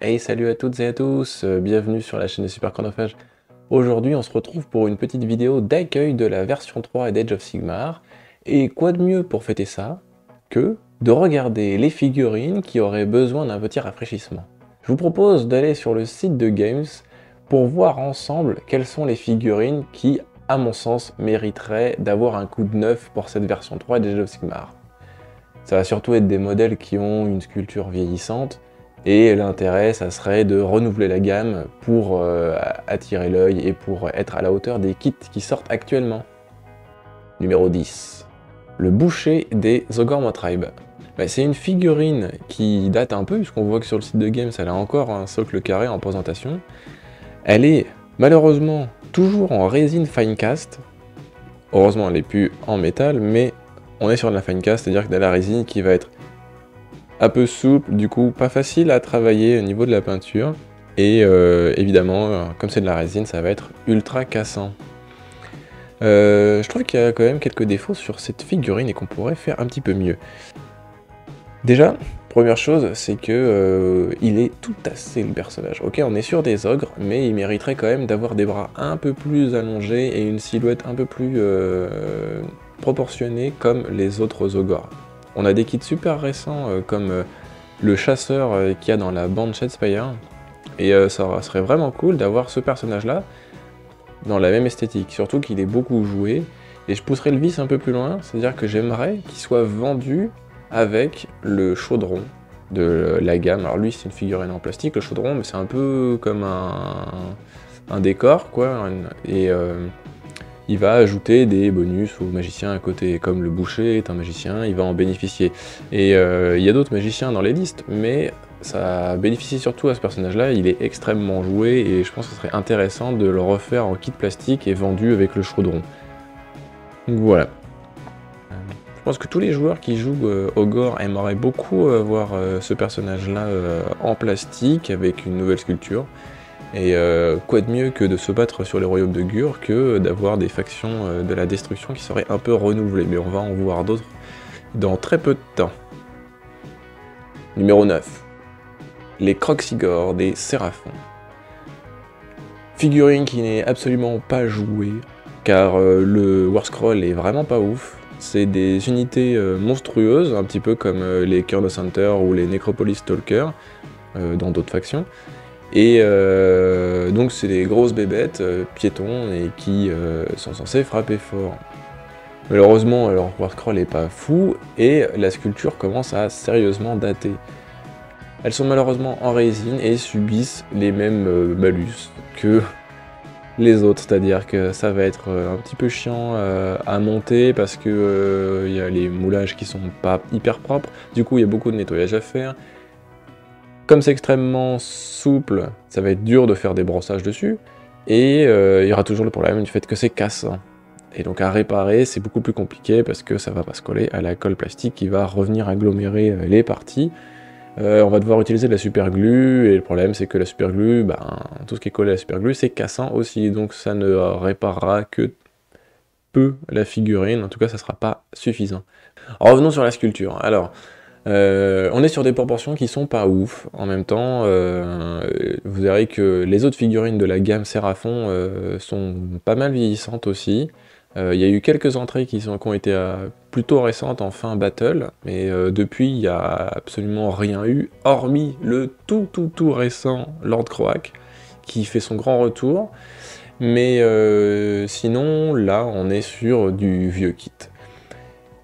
Hey, salut à toutes et à tous, bienvenue sur la chaîne de Super Chronophage. Aujourd'hui, on se retrouve pour une petite vidéo d'accueil de la version 3 d'Age of Sigmar. Et quoi de mieux pour fêter ça que de regarder les figurines qui auraient besoin d'un petit rafraîchissement. Je vous propose d'aller sur le site de Games pour voir ensemble quelles sont les figurines qui, à mon sens, mériteraient d'avoir un coup de neuf pour cette version 3 d'Age of Sigmar. Ça va surtout être des modèles qui ont une sculpture vieillissante, et l'intérêt, ça serait de renouveler la gamme pour attirer l'œil et pour être à la hauteur des kits qui sortent actuellement. Numéro 10. Le boucher des Ogor Tribe. C'est une figurine qui date un peu, puisqu'on voit que sur le site de Games, elle a encore un socle carré en présentation. Elle est malheureusement toujours en résine Finecast. Heureusement, elle n'est plus en métal, mais on est sur de la Finecast, c'est-à-dire que de la résine qui va être un peu souple, du coup pas facile à travailler au niveau de la peinture, et évidemment, comme c'est de la résine, ça va être ultra cassant. Je trouve qu'il y a quand même quelques défauts sur cette figurine et qu'on pourrait faire un petit peu mieux. Déjà, première chose, c'est que il est tout tassé le personnage. Ok, on est sur des ogres, mais il mériterait quand même d'avoir des bras un peu plus allongés et une silhouette un peu plus proportionnée comme les autres ogres. On a des kits super récents comme le chasseur qu'il y a dans la bande Shadespire, et ça serait vraiment cool d'avoir ce personnage-là dans la même esthétique, surtout qu'il est beaucoup joué, et je pousserais le vice un peu plus loin, c'est-à-dire que j'aimerais qu'il soit vendu avec le chaudron de la gamme. Alors lui c'est une figurine en plastique, le chaudron, mais c'est un peu comme un décor, quoi, et il va ajouter des bonus aux magiciens à côté, comme le boucher est un magicien, il va en bénéficier. Et il y a d'autres magiciens dans les listes, mais ça bénéficie surtout à ce personnage-là, il est extrêmement joué, et je pense que ce serait intéressant de le refaire en kit plastique et vendu avec le chaudron. Donc voilà. Je pense que tous les joueurs qui jouent Ogor aimeraient beaucoup voir ce personnage-là en plastique, avec une nouvelle sculpture. Et quoi de mieux que de se battre sur les royaumes de Gur que d'avoir des factions de la destruction qui seraient un peu renouvelées, mais on va en voir d'autres dans très peu de temps. Numéro 9. Les Kroxigor des Séraphons. Figurine qui n'est absolument pas jouée, car le Warscroll est vraiment pas ouf. C'est des unités monstrueuses, un petit peu comme les Kurnos Hunter ou les Necropolis Stalker dans d'autres factions. Et donc c'est des grosses bébêtes piétons et qui sont censées frapper fort. Malheureusement leur Warscroll est pas fou et la sculpture commence à sérieusement dater. Elles sont malheureusement en résine et subissent les mêmes malus que les autres, c'est-à-dire que ça va être un petit peu chiant à monter parce que y a les moulages qui sont pas hyper propres, du coup il y a beaucoup de nettoyage à faire. Comme c'est extrêmement souple, ça va être dur de faire des brossages dessus, et il y aura toujours le problème du fait que c'est cassant. Et donc à réparer, c'est beaucoup plus compliqué parce que ça va pas se coller à la colle plastique qui va revenir agglomérer les parties. On va devoir utiliser de la super glue, et le problème c'est que la super glue, tout ce qui est collé à la super glue, c'est cassant aussi, donc ça ne réparera que peu la figurine, en tout cas ça sera pas suffisant. Revenons sur la sculpture. Alors, on est sur des proportions qui sont pas ouf. En même temps, vous verrez que les autres figurines de la gamme Séraphon sont pas mal vieillissantes aussi. Il y a eu quelques entrées qui ont été plutôt récentes en fin battle, mais depuis il n'y a absolument rien eu, hormis le tout récent Lord Croak, qui fait son grand retour. Mais sinon, là, on est sur du vieux kit.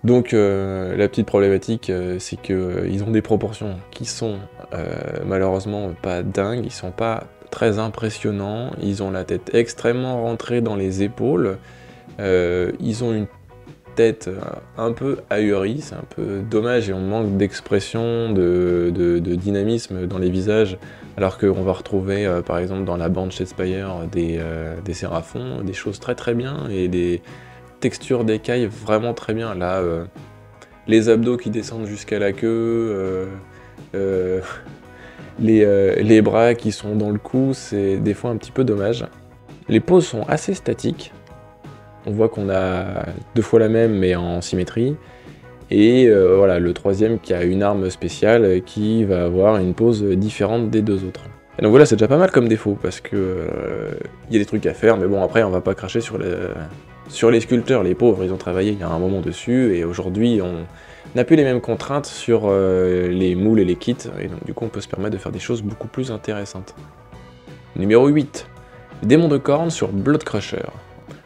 Donc la petite problématique, c'est qu'ils ont des proportions qui sont malheureusement pas dingues, ils sont pas très impressionnants, ils ont la tête extrêmement rentrée dans les épaules, ils ont une tête un peu ahurie, c'est un peu dommage, et on manque d'expression, de dynamisme dans les visages, alors qu'on va retrouver par exemple dans la bande Shadespire des Séraphons, des choses très bien, et des texture d'écaille vraiment très bien. Là, les abdos qui descendent jusqu'à la queue, les bras qui sont dans le cou, c'est des fois un petit peu dommage. Les poses sont assez statiques. On voit qu'on a deux fois la même mais en symétrie. Et voilà, le troisième qui a une arme spéciale qui va avoir une pose différente des deux autres. Et donc voilà, c'est déjà pas mal comme défaut, parce que y a des trucs à faire, mais bon, après, on va pas cracher sur les sculpteurs, les pauvres, ils ont travaillé il y a un moment dessus, et aujourd'hui, on n'a plus les mêmes contraintes sur les moules et les kits, et donc du coup, on peut se permettre de faire des choses beaucoup plus intéressantes. Numéro 8. Démon de corne sur Blood Crusher.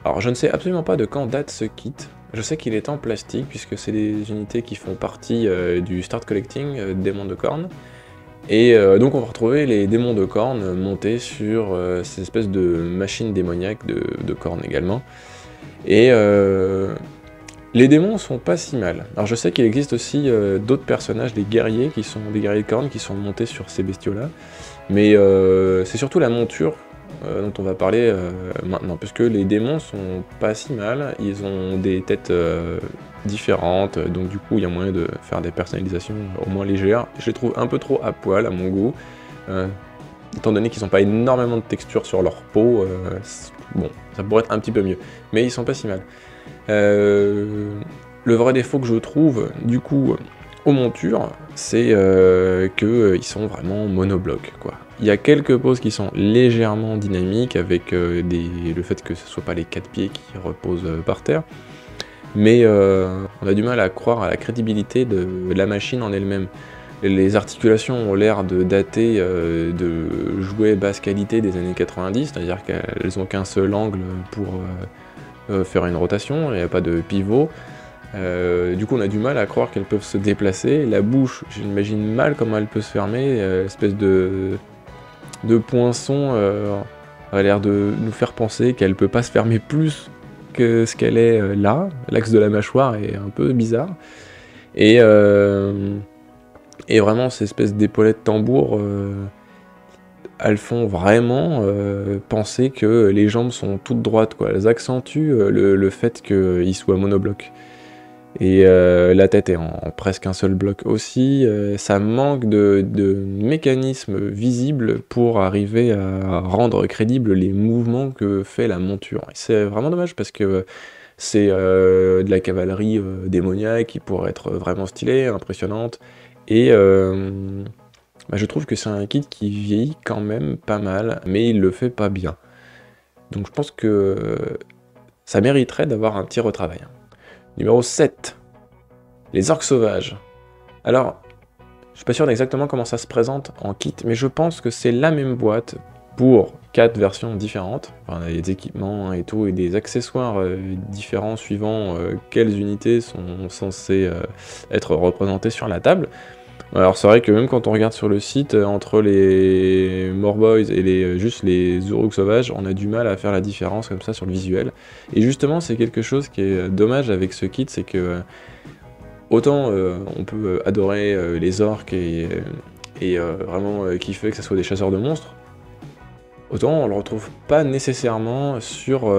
Alors, je ne sais absolument pas de quand date ce kit. Je sais qu'il est en plastique, puisque c'est des unités qui font partie du Start Collecting Démon de corne. Et donc on va retrouver les démons de corne montés sur ces espèces de machines démoniaques de cornes également. Et les démons sont pas si mal. Alors je sais qu'il existe aussi d'autres personnages, des guerriers de cornes qui sont montés sur ces bestiaux-là. Mais c'est surtout la monture dont on va parler maintenant, puisque les démons sont pas si mal, ils ont des têtes différentes, donc du coup il y a moyen de faire des personnalisations au moins légères. Je les trouve un peu trop à poil à mon goût, étant donné qu'ils n'ont pas énormément de texture sur leur peau, bon, ça pourrait être un petit peu mieux, mais ils sont pas si mal. Le vrai défaut que je trouve, du coup, aux montures, c'est qu'ils sont vraiment monoblocs, quoi. Il y a quelques poses qui sont légèrement dynamiques, avec le fait que ce ne soit pas les 4 pieds qui reposent par terre, mais on a du mal à croire à la crédibilité de la machine en elle-même. Les articulations ont l'air de dater de jouets basse qualité des années 90, c'est-à-dire qu'elles n'ont qu'un seul angle pour faire une rotation, il n'y a pas de pivot. Du coup on a du mal à croire qu'elles peuvent se déplacer. La bouche, j'imagine mal comment elle peut se fermer, espèce de poinçon a l'air de nous faire penser qu'elle peut pas se fermer plus que ce qu'elle est là. L'axe de la mâchoire est un peu bizarre. Et vraiment ces espèces d'épaulettes tambour, elles font vraiment penser que les jambes sont toutes droites, quoi. Elles accentuent le fait qu'ils soient monoblocs. Et la tête est en presque un seul bloc aussi, ça manque de mécanismes visibles pour arriver à rendre crédibles les mouvements que fait la monture. Et c'est vraiment dommage parce que c'est de la cavalerie démoniaque qui pourrait être vraiment stylée, impressionnante, et je trouve que c'est un kit qui vieillit quand même pas mal, mais il le fait pas bien. Donc je pense que ça mériterait d'avoir un petit retravail. Numéro 7. Les orques sauvages. Alors, je suis pas sûr d'exactement comment ça se présente en kit, mais je pense que c'est la même boîte pour 4 versions différentes. Enfin, on a des équipements et tout, et des accessoires différents suivant quelles unités sont censées être représentées sur la table. Alors c'est vrai que même quand on regarde sur le site, entre les Morboys et juste les Uruk sauvages, on a du mal à faire la différence comme ça sur le visuel. Et justement, c'est quelque chose qui est dommage avec ce kit, c'est que autant on peut adorer les orques et vraiment kiffer que ce soit des chasseurs de monstres, autant on le retrouve pas nécessairement sur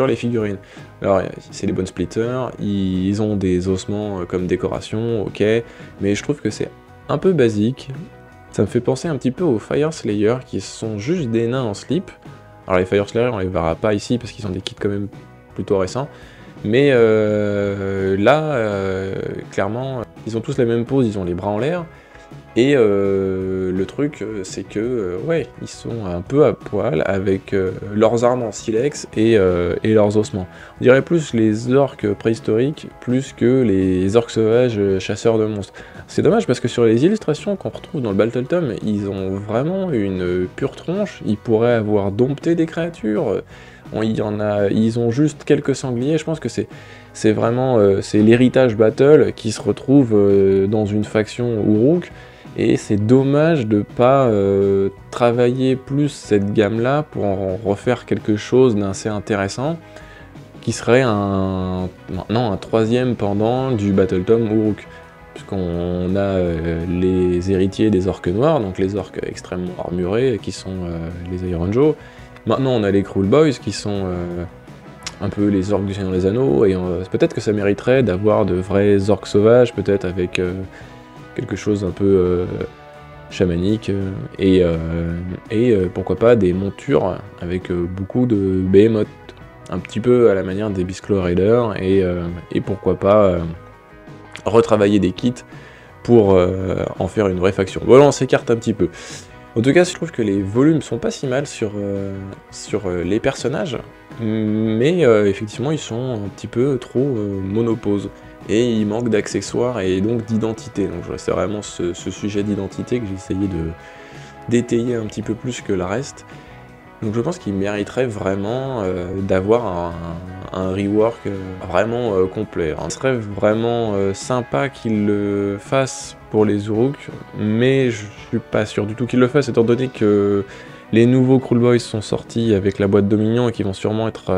les figurines. Alors c'est des bonnes splitters, ils ont des ossements comme décoration, ok, mais je trouve que c'est un peu basique. Ça me fait penser un petit peu aux Fire Slayer qui sont juste des nains en slip. Alors les Fire Slayer on les verra pas ici parce qu'ils ont des kits quand même plutôt récents, mais là clairement ils ont tous la même pose, ils ont les bras en l'air. Et le truc, c'est que, ouais, ils sont un peu à poil avec leurs armes en silex et leurs ossements. On dirait plus les orques préhistoriques, plus que les orques sauvages chasseurs de monstres. C'est dommage parce que sur les illustrations qu'on retrouve dans le Battle Tome, ils ont vraiment une pure tronche, ils pourraient avoir dompté des créatures. Ils ont juste quelques sangliers, je pense que c'est vraiment c'est l'héritage Battle qui se retrouve dans une faction Uruk. Et c'est dommage de pas travailler plus cette gamme-là pour en refaire quelque chose d'assez intéressant, qui serait maintenant un troisième pendant du Battle Tome Uruk. Puisqu'on a les héritiers des orques noirs, donc les orques extrêmement armurés, qui sont les Iron Joe. Maintenant on a les Cruel Boys, qui sont un peu les orques du Seigneur des Anneaux, et peut-être que ça mériterait d'avoir de vrais orques sauvages, peut-être avec quelque chose un peu chamanique, et pourquoi pas des montures avec beaucoup de behemoths, un petit peu à la manière des Beastclaw Raiders, et pourquoi pas retravailler des kits pour en faire une vraie faction. Voilà, on s'écarte un petit peu. En tout cas, je trouve que les volumes sont pas si mal sur les personnages, mais effectivement, ils sont un petit peu trop monoposes. Et il manque d'accessoires et donc d'identité. Donc c'est vraiment ce sujet d'identité que j'ai essayé d'étayer un petit peu plus que le reste. Donc je pense qu'il mériterait vraiment d'avoir un rework vraiment complet. Ce serait vraiment sympa qu'il le fasse pour les Uruk, mais je suis pas sûr du tout qu'il le fasse, étant donné que les nouveaux Kruleboyz sont sortis avec la boîte Dominion et qui vont sûrement être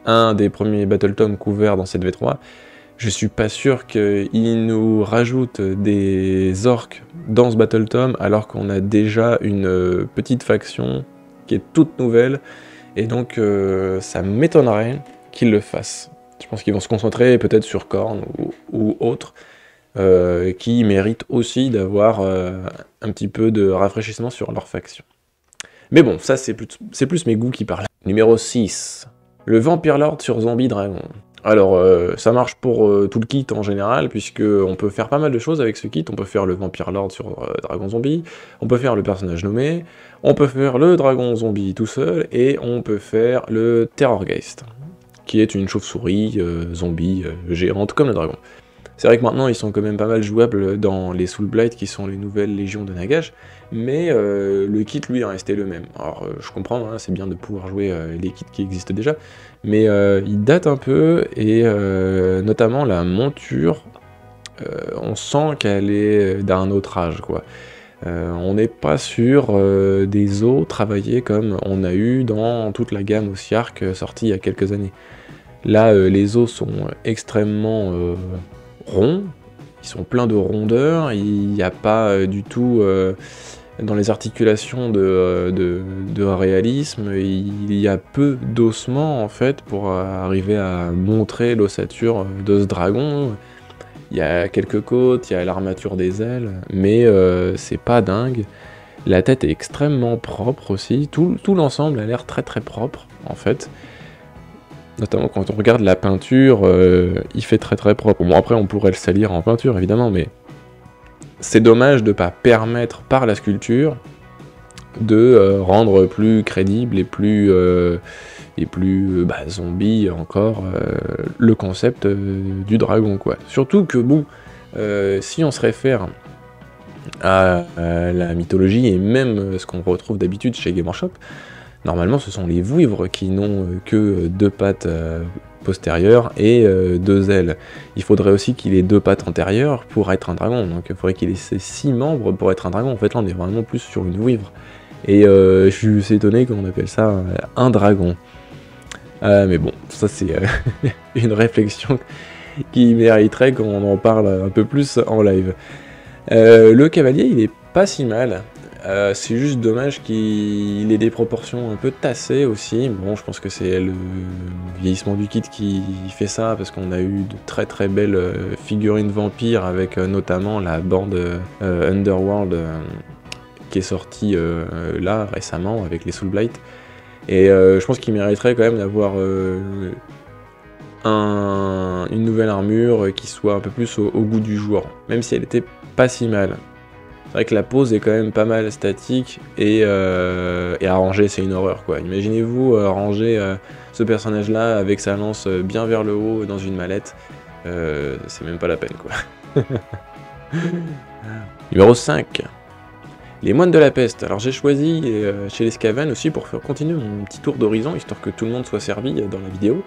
un des premiers Battletomes couverts dans cette V3. Je suis pas sûr qu'ils nous rajoutent des orques dans ce Battletome, alors qu'on a déjà une petite faction qui est toute nouvelle, et donc ça m'étonnerait qu'ils le fassent. Je pense qu'ils vont se concentrer peut-être sur Khorne ou autres, qui méritent aussi d'avoir un petit peu de rafraîchissement sur leur faction. Mais bon, ça c'est plus mes goûts qui parlent. Numéro 6. Le Vampire Lord sur Zombie Dragon. Alors, ça marche pour tout le kit en général, puisque on peut faire pas mal de choses avec ce kit. On peut faire le Vampire Lord sur Dragon Zombie, on peut faire le personnage nommé, on peut faire le Dragon Zombie tout seul, et on peut faire le Terrorgeist, qui est une chauve-souris zombie géante comme le dragon. C'est vrai que maintenant ils sont quand même pas mal jouables dans les Soulblight qui sont les nouvelles légions de Nagash, mais le kit lui est resté le même. Alors je comprends, hein, c'est bien de pouvoir jouer les kits qui existent déjà, mais il date un peu, et notamment la monture, on sent qu'elle est d'un autre âge, quoi. On n'est pas sur des os travaillés comme on a eu dans toute la gamme Ossiark sortie il y a quelques années. Là, les os sont extrêmement ronds, ils sont pleins de rondeur, il n'y a pas du tout dans les articulations de réalisme, il y a peu d'ossements en fait pour arriver à montrer l'ossature de ce dragon. Il y a quelques côtes, il y a l'armature des ailes, mais c'est pas dingue. La tête est extrêmement propre aussi, tout l'ensemble a l'air très très propre en fait. Notamment quand on regarde la peinture, il fait très très propre. Bon après on pourrait le salir en peinture évidemment, mais c'est dommage de ne pas permettre par la sculpture de rendre plus crédible et plus zombie encore le concept du dragon, quoi. Surtout que bon, si on se réfère à la mythologie et même ce qu'on retrouve d'habitude chez Game Workshop, normalement ce sont les vouivres qui n'ont que 2 pattes postérieures et 2 ailes. Il faudrait aussi qu'il ait 2 pattes antérieures pour être un dragon, donc il faudrait qu'il ait ces 6 membres pour être un dragon. En fait là on est vraiment plus sur une vouivre. Et je suis étonné qu'on appelle ça un dragon. Mais bon, ça c'est une réflexion qui mériterait qu'on en parle un peu plus en live. Le cavalier, il est pas si mal. C'est juste dommage qu'il ait des proportions un peu tassées aussi. Bon, je pense que c'est le vieillissement du kit qui fait ça, parce qu'on a eu de très très belles figurines vampires, avec notamment la bande Underworld qui est sortie là récemment avec les Soulblight. Et je pense qu'il mériterait quand même d'avoir une nouvelle armure qui soit un peu plus au goût du jour, même si elle était pas si mal. C'est vrai que la pose est quand même pas mal statique, et à ranger c'est une horreur, quoi. Imaginez-vous ranger ce personnage là avec sa lance bien vers le haut dans une mallette, c'est même pas la peine, quoi. Numéro 5. Les moines de la peste. Alors j'ai choisi chez les Skaven aussi pour faire continuer mon petit tour d'horizon, histoire que tout le monde soit servi dans la vidéo.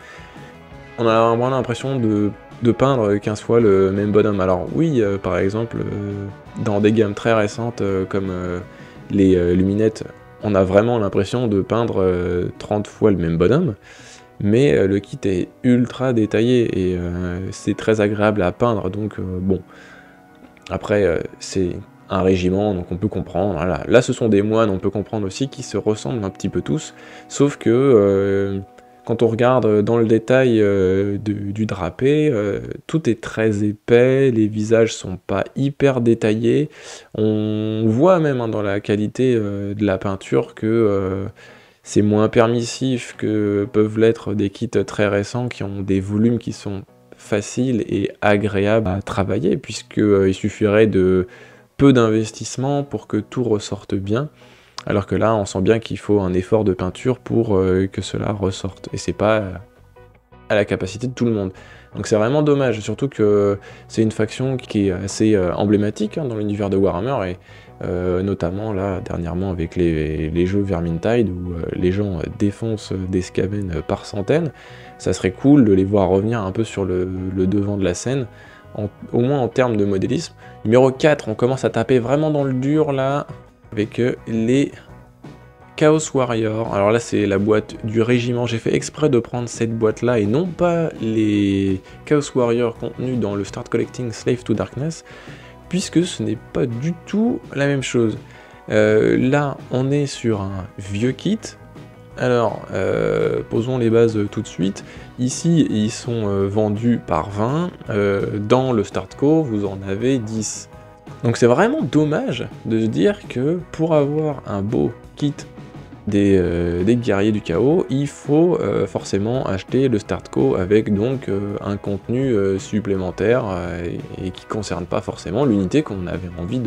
On a vraiment l'impression de peindre 15 fois le même bonhomme. Alors oui, par exemple, dans des gammes très récentes comme les Luminettes, on a vraiment l'impression de peindre 30 fois le même bonhomme, mais le kit est ultra détaillé et c'est très agréable à peindre, donc bon. Après, c'est un régiment, donc on peut comprendre. Voilà. Là, ce sont des moines, on peut comprendre aussi qu'ils se ressemblent un petit peu tous, sauf que quand on regarde dans le détail du drapé, tout est très épais, les visages sont pas hyper détaillés. On voit même dans la qualité de la peinture que c'est moins permissif que peuvent l'être des kits très récents qui ont des volumes qui sont facile et agréable à travailler, puisqu'il suffirait de peu d'investissement pour que tout ressorte bien, alors que là, on sent bien qu'il faut un effort de peinture pour que cela ressorte, et c'est pas à la capacité de tout le monde. Donc c'est vraiment dommage, surtout que c'est une faction qui est assez emblématique dans l'univers de Warhammer, et notamment là, dernièrement, avec les jeux Vermintide, où les gens défoncent des Skaven par centaines. Ça serait cool de les voir revenir un peu sur le devant de la scène, au moins en termes de modélisme. Numéro 4, on commence à taper vraiment dans le dur, là, avec les Chaos Warrior. Alors là, c'est la boîte du régiment. J'ai fait exprès de prendre cette boîte-là, et non pas les Chaos Warrior contenus dans le Start Collecting Slave to Darkness, puisque ce n'est pas du tout la même chose. Là, on est sur un vieux kit. Alors, posons les bases tout de suite. Ici, ils sont vendus par 20. Dans le Startco, vous en avez 10. Donc c'est vraiment dommage de se dire que pour avoir un beau kit des guerriers du chaos, il faut forcément acheter le Startco avec donc un contenu supplémentaire et qui ne concerne pas forcément l'unité qu'on avait envie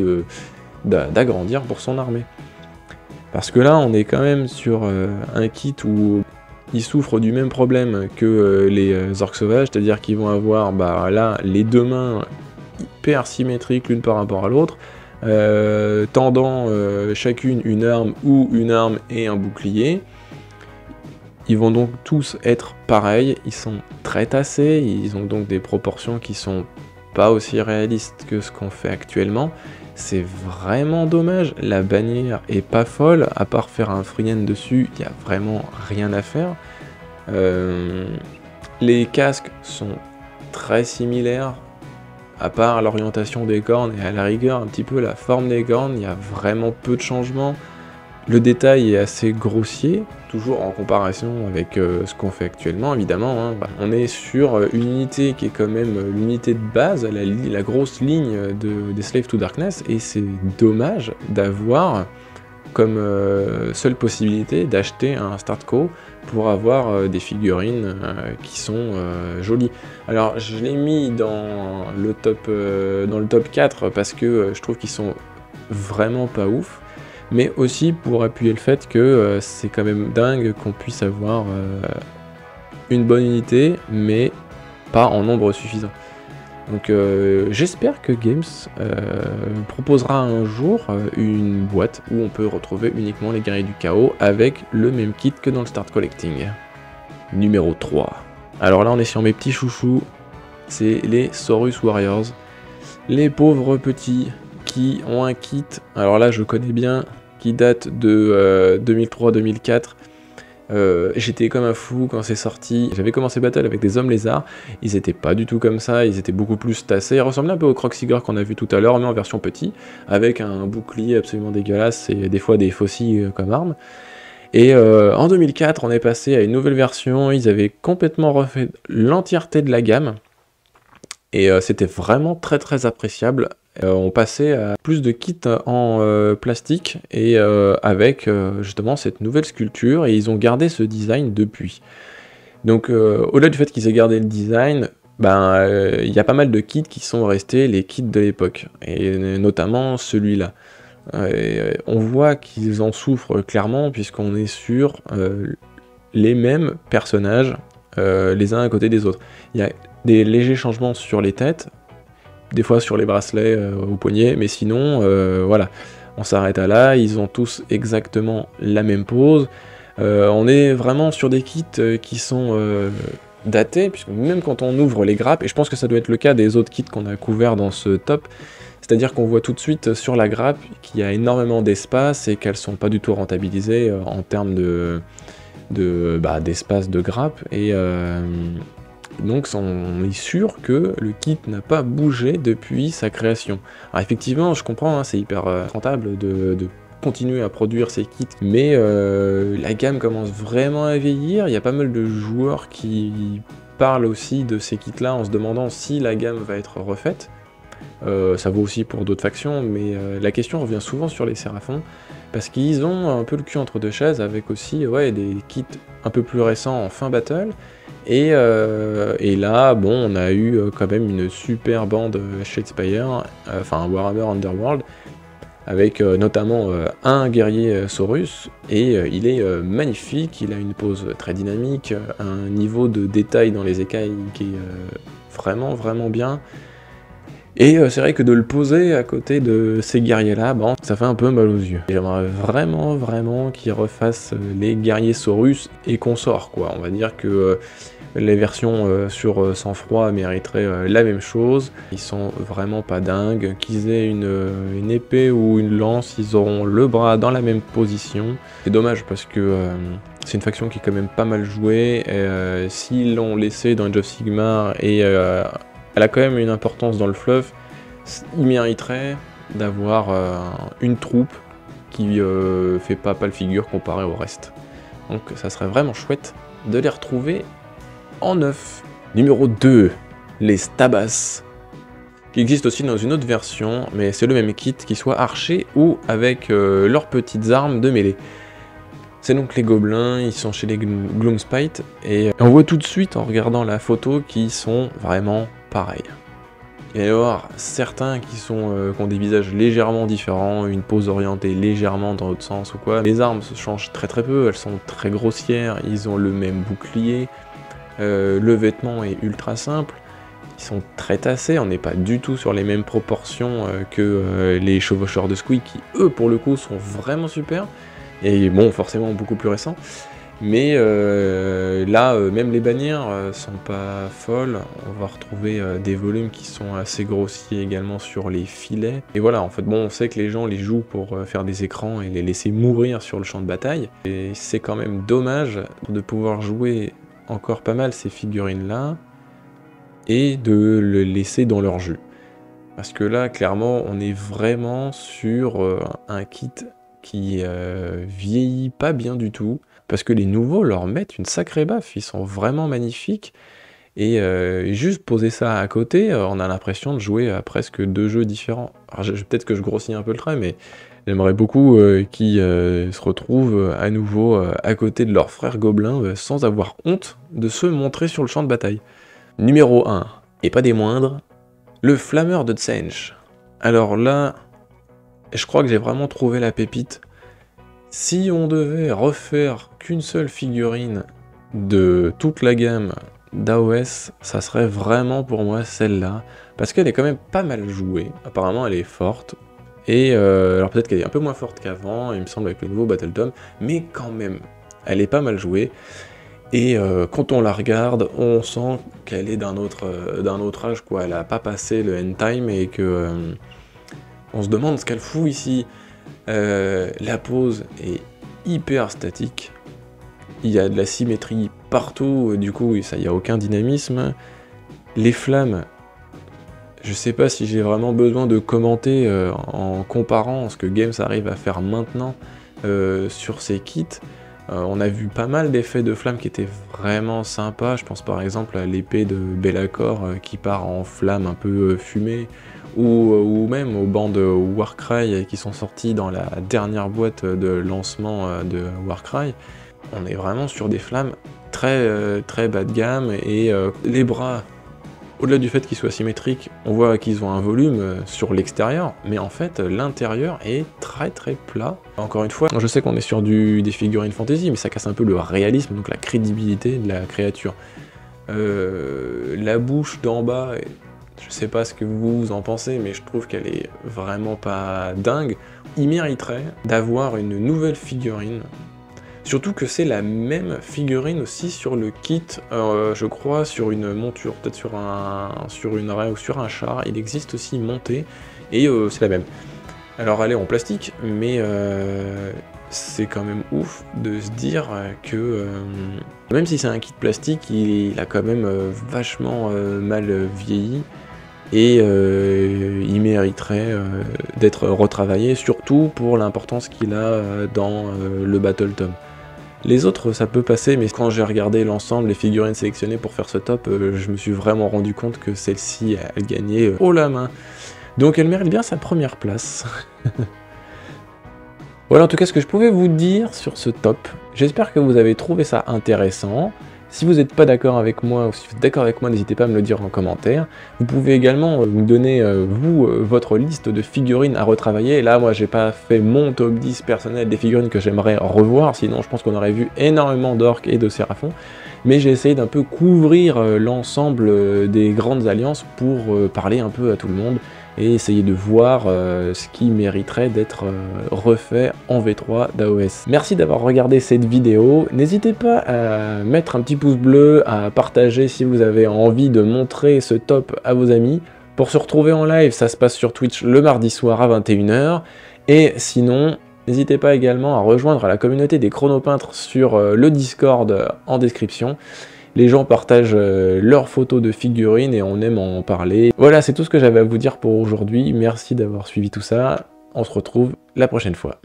d'agrandir pour son armée. Parce que là, on est quand même sur un kit où ils souffrent du même problème que les orques sauvages, c'est-à-dire qu'ils vont avoir là les deux mains hyper symétriques l'une par rapport à l'autre, tendant chacune une arme ou une arme et un bouclier. Ils vont donc tous être pareils, ils sont très tassés, ils ont donc des proportions qui sont pas aussi réalistes que ce qu'on fait actuellement. C'est vraiment dommage, la bannière est pas folle, à part faire un freehand dessus, il n'y a vraiment rien à faire. Les casques sont très similaires, à part l'orientation des cornes et à la rigueur un petit peu la forme des cornes, il y a vraiment peu de changements. Le détail est assez grossier, toujours en comparaison avec ce qu'on fait actuellement, évidemment. On est sur une unité qui est quand même l'unité de base, la grosse ligne des Slave to Darkness, et c'est dommage d'avoir comme seule possibilité d'acheter un Startco pour avoir des figurines qui sont jolies. Alors je l'ai mis dans le top 4 parce que je trouve qu'ils sont vraiment pas ouf, mais aussi pour appuyer le fait que c'est quand même dingue qu'on puisse avoir une bonne unité, mais pas en nombre suffisant. Donc j'espère que Games proposera un jour une boîte où on peut retrouver uniquement les guerriers du chaos avec le même kit que dans le Start Collecting. Numéro 3. Alors là on est sur mes petits chouchous, c'est les Saurus Warriors. Les pauvres petits qui ont un kit, alors là je connais bien, qui date de 2003-2004. J'étais comme un fou quand c'est sorti. J'avais commencé Battle avec des hommes lézards, ils étaient pas du tout comme ça, ils étaient beaucoup plus tassés, ils ressemblaient un peu au Croxigore qu'on a vu tout à l'heure, mais en version petit, avec un bouclier absolument dégueulasse et des fois des faucilles comme armes. Et en 2004, on est passé à une nouvelle version, ils avaient complètement refait l'entièreté de la gamme, et c'était vraiment très très appréciable. On passait à plus de kits en plastique et avec justement cette nouvelle sculpture, et ils ont gardé ce design depuis. Donc au-delà du fait qu'ils aient gardé le design, il y a pas mal de kits qui sont restés les kits de l'époque, et notamment celui-là. On voit qu'ils en souffrent clairement puisqu'on est sur les mêmes personnages les uns à côté des autres. Il y a des légers changements sur les têtes, des fois sur les bracelets au poignet, mais sinon, voilà, on s'arrête à là, ils ont tous exactement la même pose. On est vraiment sur des kits qui sont datés, puisque même quand on ouvre les grappes, et je pense que ça doit être le cas des autres kits qu'on a couverts dans ce top, c'est-à-dire qu'on voit tout de suite sur la grappe qu'il y a énormément d'espace et qu'elles sont pas du tout rentabilisées en termes d'espace de grappe, et donc on est sûr que le kit n'a pas bougé depuis sa création. Alors effectivement, je comprends, c'est hyper rentable de continuer à produire ces kits, mais la gamme commence vraiment à vieillir, il y a pas mal de joueurs qui parlent aussi de ces kits-là en se demandant si la gamme va être refaite. Ça vaut aussi pour d'autres factions, mais la question revient souvent sur les Séraphons, parce qu'ils ont un peu le cul entre deux chaises avec aussi des kits un peu plus récents en fin battle, Et là, bon, on a eu quand même une super bande Shadespire, enfin Warhammer Underworld, avec notamment un guerrier Saurus, et il est magnifique, il a une pose très dynamique, un niveau de détail dans les écailles qui est vraiment vraiment bien. Et c'est vrai que de le poser à côté de ces guerriers-là, bon, ça fait un peu mal aux yeux. J'aimerais vraiment, vraiment qu'ils refassent les guerriers Saurus et consorts, quoi. On va dire que les versions sur sang-froid mériteraient la même chose. Ils sont vraiment pas dingues. Qu'ils aient une épée ou une lance, ils auront le bras dans la même position. C'est dommage parce que c'est une faction qui est quand même pas mal jouée. S'ils l'ont laissé dans Age of Sigmar et elle a quand même une importance dans le fluff, il mériterait d'avoir une troupe qui fait pas pâle figure comparé au reste. Donc ça serait vraiment chouette de les retrouver en neuf. Numéro 2, les Stabas, qui existent aussi dans une autre version, mais c'est le même kit, qu'ils soient archers ou avec leurs petites armes de mêlée. C'est donc les gobelins, ils sont chez les Gloomspite, et on voit tout de suite en regardant la photo qu'ils sont vraiment pareils. Il va y avoir certains qui ont des visages légèrement différents, une pose orientée légèrement dans l'autre sens ou quoi. Les armes se changent très très peu, elles sont très grossières, ils ont le même bouclier, le vêtement est ultra simple, ils sont très tassés, on n'est pas du tout sur les mêmes proportions que les chevaucheurs de Squeak qui eux pour le coup sont vraiment super. Et bon, forcément beaucoup plus récent. Mais là, même les bannières sont pas folles. On va retrouver des volumes qui sont assez grossiers également sur les filets. Et voilà, en fait, bon, on sait que les gens les jouent pour faire des écrans et les laisser mourir sur le champ de bataille. Et c'est quand même dommage de pouvoir jouer encore pas mal ces figurines-là et de le laisser dans leur jus. Parce que là, clairement, on est vraiment sur un kit qui vieillit pas bien du tout, parce que les nouveaux leur mettent une sacrée baffe, ils sont vraiment magnifiques, et juste poser ça à côté, on a l'impression de jouer à presque deux jeux différents. Alors peut-être que je grossis un peu le trait, mais j'aimerais beaucoup qu'ils se retrouvent à nouveau à côté de leurs frères gobelins, sans avoir honte de se montrer sur le champ de bataille. Numéro 1, et pas des moindres, le Flammeur de Tsench. Alors là, je crois que j'ai vraiment trouvé la pépite. Si on devait refaire qu'une seule figurine de toute la gamme d'AOS, ça serait vraiment pour moi celle-là, parce qu'elle est quand même pas mal jouée, apparemment elle est forte, et alors peut-être qu'elle est un peu moins forte qu'avant, il me semble avec le nouveau Battle Tome, mais quand même, elle est pas mal jouée, et quand on la regarde, on sent qu'elle est d'un autre âge, quoi, elle a pas passé le end time, et que... on se demande ce qu'elle fout ici. La pose est hyper statique. Il y a de la symétrie partout, du coup, il n'y a aucun dynamisme. Les flammes, je sais pas si j'ai vraiment besoin de commenter en comparant ce que Games arrive à faire maintenant sur ces kits. On a vu pas mal d'effets de flammes qui étaient vraiment sympas. Je pense par exemple à l'épée de Be'lakor qui part en flammes un peu fumée, ou même aux bandes Warcry qui sont sorties dans la dernière boîte de lancement de Warcry. On est vraiment sur des flammes très bas de gamme, et les bras, au-delà du fait qu'ils soient symétriques, on voit qu'ils ont un volume sur l'extérieur, mais en fait l'intérieur est très plat. Encore une fois, je sais qu'on est sur des figurines fantasy, mais ça casse un peu le réalisme, donc la crédibilité de la créature. La bouche d'en bas, je sais pas ce que vous en pensez, mais je trouve qu'elle est vraiment pas dingue. Il mériterait d'avoir une nouvelle figurine. Surtout que c'est la même figurine aussi sur le kit, je crois, sur une monture, peut-être sur une raie ou sur un char, il existe aussi monté, et c'est la même. Alors elle est en plastique, mais c'est quand même ouf de se dire que, même si c'est un kit plastique, il a quand même vachement mal vieilli, et il mériterait d'être retravaillé, surtout pour l'importance qu'il a dans le Battle Tome. Les autres, ça peut passer, mais quand j'ai regardé l'ensemble, les figurines sélectionnées pour faire ce top, je me suis vraiment rendu compte que celle-ci, elle gagnait haut la main. Donc elle mérite bien sa première place. Voilà en tout cas ce que je pouvais vous dire sur ce top. J'espère que vous avez trouvé ça intéressant. Si vous n'êtes pas d'accord avec moi, ou si vous êtes d'accord avec moi, n'hésitez pas à me le dire en commentaire. Vous pouvez également me donner, votre liste de figurines à retravailler. Là, moi, j'ai pas fait mon top 10 personnel des figurines que j'aimerais revoir, sinon je pense qu'on aurait vu énormément d'orques et de séraphons. Mais j'ai essayé d'un peu couvrir l'ensemble des grandes alliances pour parler un peu à tout le monde et essayer de voir ce qui mériterait d'être refait en V3 d'AOS. Merci d'avoir regardé cette vidéo, n'hésitez pas à mettre un petit pouce bleu, à partager si vous avez envie de montrer ce top à vos amis. Pour se retrouver en live, ça se passe sur Twitch le mardi soir à 21 h, et sinon, n'hésitez pas également à rejoindre la communauté des chronopeintres sur le Discord en description. Les gens partagent leurs photos de figurines et on aime en parler. Voilà, c'est tout ce que j'avais à vous dire pour aujourd'hui. Merci d'avoir suivi tout ça. On se retrouve la prochaine fois.